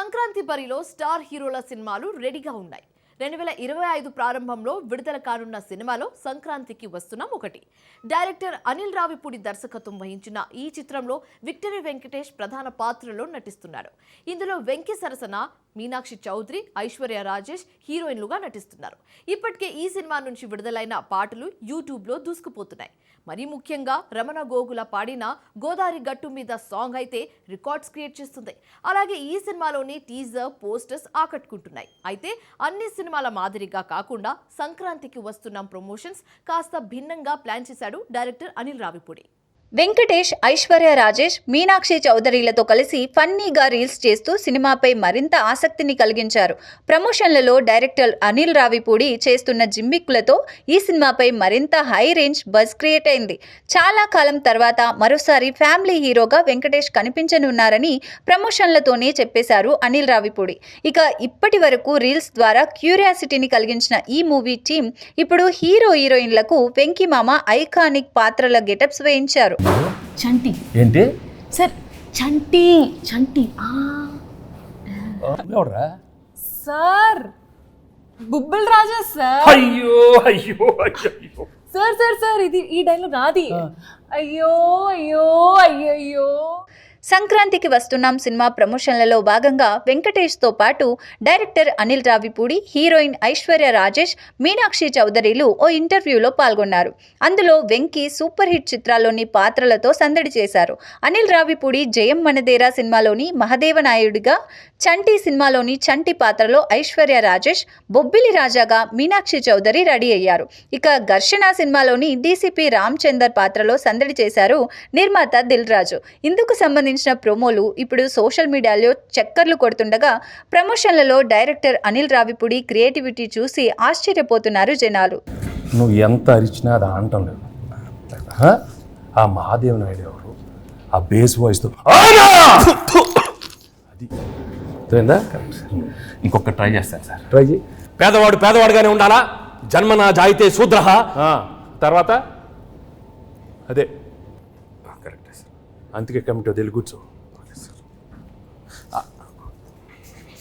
సంక్రాంతి బరిలో స్టార్ హీరోల సినిమాలు రెడీగా ఉన్నాయి. 2025 ప్రారంభంలో విడుదల కానున్న సినిమాలో సంక్రాంతికి వస్తున్నాం ఒకటి. డైరెక్టర్ అనిల్ రావిపూడి దర్శకత్వం వహించిన ఈ చిత్రంలో విక్టరీ వెంకటేష్ ప్రధాన పాత్రలో నటిస్తున్నారు. ఇందులో వెంకీ సరసన మీనాక్షి చౌదరి, ఐశ్వర్య రాజేష్ హీరోయిన్లుగా నటిస్తున్నారు. ఇప్పటికే ఈ సినిమా నుంచి విడుదలైన పాటలు యూట్యూబ్లో దూసుకుపోతున్నాయి. మరీ ముఖ్యంగా రమణ గోగుల పాడిన గోదావరి గట్టు మీద సాంగ్ అయితే రికార్డ్స్ క్రియేట్ చేస్తుంది. అలాగే ఈ సినిమాలోని టీజర్, పోస్టర్స్ ఆకట్టుకుంటున్నాయి. అయితే అన్ని సినిమాల మాదిరిగా కాకుండా సంక్రాంతికి వస్తున్న ప్రమోషన్స్ కాస్త భిన్నంగా ప్లాన్ చేశాడు డైరెక్టర్ అనిల్ రావిపూడి. వెంకటేష్, ఐశ్వర్య రాజేష్, మీనాక్షి చౌదరిలతో కలిసి ఫన్నీగా రీల్స్ చేస్తూ సినిమాపై మరింత ఆసక్తిని కలిగించారు. ప్రమోషన్లలో డైరెక్టర్ అనిల్ రావిపూడి చేస్తున్న జిమ్మిక్కులతో ఈ సినిమాపై మరింత హై రేంజ్ బజ్ క్రియేట్ అయింది. చాలా కాలం తర్వాత మరోసారి ఫ్యామిలీ హీరోగా వెంకటేష్ కనిపించనున్నారని ప్రమోషన్లతోనే చెప్పేశారు అనిల్ రావిపూడి. ఇక ఇప్పటి వరకు రీల్స్ ద్వారా క్యూరియాసిటీని కలిగించిన ఈ మూవీ టీం ఇప్పుడు హీరో హీరోయిన్లకు వెంకీ మామ ఐకానిక్ పాత్రల గెటప్స్ వేయించారు. చంటి ఏంటి సార్, చంటి చంటి ఎవడ్రా? సార్, బుబ్బుల్ రాజా సార్. అయ్యో అయ్యో అయ్యో సార్ సార్ సార్ ఇది ఈ డైలాగ్ నాది. అయ్యో అయ్యో అయ్యయ్యో. సంక్రాంతికి వస్తున్నాం సినిమా ప్రమోషన్లలో భాగంగా వెంకటేష్తో పాటు డైరెక్టర్ అనిల్ రావిపూడి, హీరోయిన్ ఐశ్వర్య రాజేష్, మీనాక్షి చౌదరిలు ఓ ఇంటర్వ్యూలో పాల్గొన్నారు. అందులో వెంకీ సూపర్ హిట్ చిత్రాల్లోని పాత్రలతో సందడి చేశారు. అనిల్ రావిపూడి జయం మనదేరా సినిమాలోని మహదేవ నాయుడిగా, చంటి సినిమాలోని చంటి పాత్రలో ఐశ్వర్య రాజేష్, బొబ్బిలి రాజాగా మీనాక్షి చౌదరి రెడీ అయ్యారు. ఇక ఘర్షణ సినిమాలోని డీసీపీ రామ్ చందర్ పాత్రలో సందడి చేశారు నిర్మాత దిల్ రాజు. ఇందుకు సంబంధించిన ప్రోమోలు ఇప్పుడు సోషల్ మీడియాలో చక్కర్లు కొడుతుండగా ప్రమోషన్లలో డైరెక్టర్ అనిల్ రావిపూడి క్రియేటివిటీ చూసి ఆశ్చర్యపోతున్నారు జనాలు. నువ్వు ఎంత అరిచినా అది అంటం లేదు. ఆ మహాదేవ నాయుడు ఎవరు? ఆ బేస్ వాయిస్తో అది ఇంకొక ట్రై చేస్తాను సార్. ట్రై చేయి. పేదవాడు పేదవాడుగానే ఉండాలా, జన్మన జాయితే శూద్రః. తర్వాత అదే కరెక్ట్ సార్. అందుకే కమిటీ వదిలి కూర్చో.